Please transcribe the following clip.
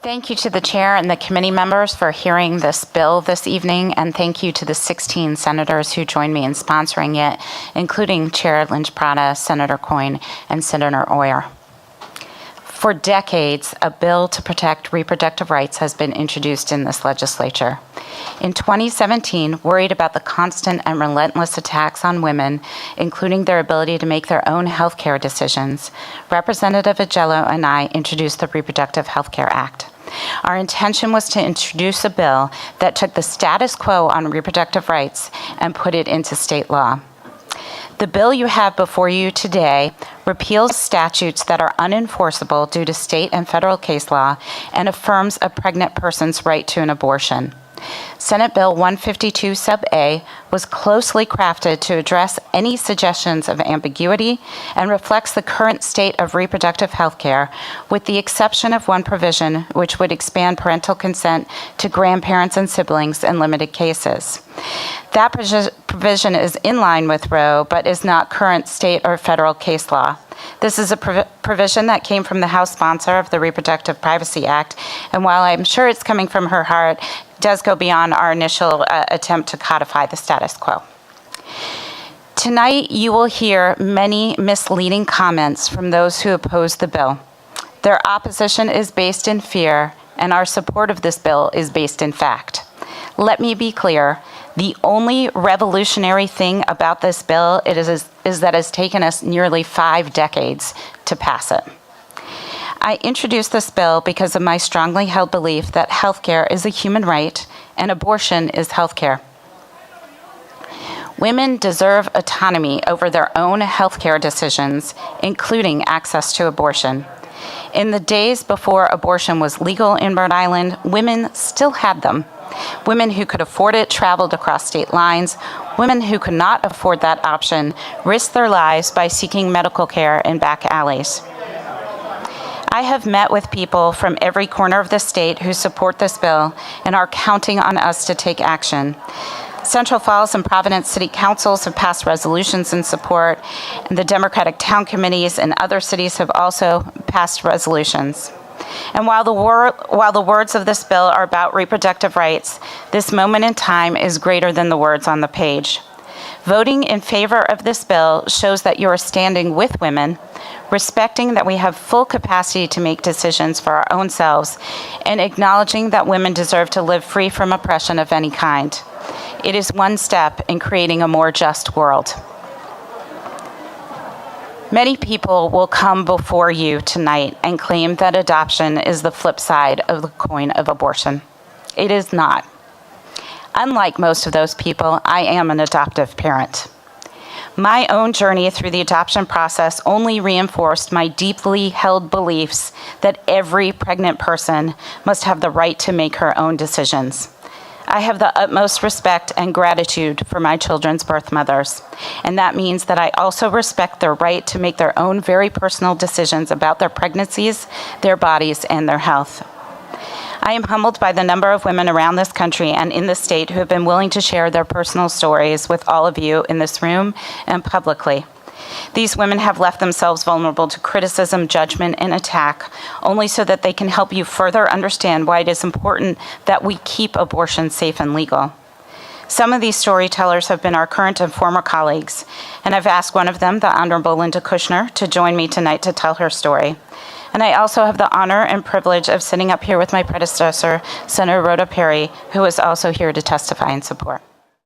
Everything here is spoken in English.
Thank you to the chair and the committee members for hearing this bill this evening, and thank you to the 16 senators who joined me in sponsoring it, including Chair Lynch Prada, Senator Coyne, and Senator Oyer. For decades, a bill to protect reproductive rights has been introduced in this legislature. In 2017, worried about the constant and relentless attacks on women, including their ability to make their own health care decisions, Representative Agello and I introduced the Reproductive Health Care Act. Our intention was to introduce a bill that took the status quo on reproductive rights and put it into state law. The bill you have before you today repeals statutes that are unenforceable due to state and federal case law and affirms a pregnant person's right to an abortion. Senate Bill 152 Sub A was closely crafted to address any suggestions of ambiguity and reflects the current state of reproductive health care, with the exception of one provision which would expand parental consent to grandparents and siblings in limited cases. That provision is in line with Roe, but is not current state or federal case law. This is a provision that came from the House sponsor of the Reproductive Privacy Act, and while I'm sure it's coming from her heart, it does go beyond our initial attempt to codify the status quo. Tonight, you will hear many misleading comments from those who oppose the bill. Their opposition is based in fear, and our support of this bill is based in fact. Let me be clear. The only revolutionary thing about this bill is that it's taken us nearly 5 decades to pass it. I introduced this bill because of my strongly held belief that healthcare is a human right and abortion is healthcare. Women deserve autonomy over their own healthcare decisions, including access to abortion. In the days before abortion was legal in Rhode Island, women still had them. Women who could afford it traveled across state lines. Women who could not afford that option risked their lives by seeking medical care in back alleys. I have met with people from every corner of the state who support this bill and are counting on us to take action. Central Falls and Providence City Councils have passed resolutions in support, and the Democratic Town Committees in other cities have also passed resolutions. And while the words of this bill are about reproductive rights, this moment in time is greater than the words on the page. Voting in favor of this bill shows that you are standing with women, respecting that we have full capacity to make decisions for our own selves, and acknowledging that women deserve to live free from oppression of any kind. It is one step in creating a more just world. Many people will come before you tonight and claim that adoption is the flip side of the coin of abortion. It is not. Unlike most of those people, I am an adoptive parent. My own journey through the adoption process only reinforced my deeply held beliefs that every pregnant person must have the right to make her own decisions. I have the utmost respect and gratitude for my children's birth mothers, and that means that I also respect their right to make their own very personal decisions about their pregnancies, their bodies, and their health. I am humbled by the number of women around this country and in the state who have been willing to share their personal stories with all of you in this room and publicly. These women have left themselves vulnerable to criticism, judgment, and attack, only so that they can help you further understand why it is important that we keep abortion safe and legal. Some of these storytellers have been our current and former colleagues, and I've asked one of them, the Honorable Linda Kushner, to join me tonight to tell her story. And I also have the honor and privilege of sitting up here with my predecessor, Senator Rhoda Perry, who is also here to testify in support.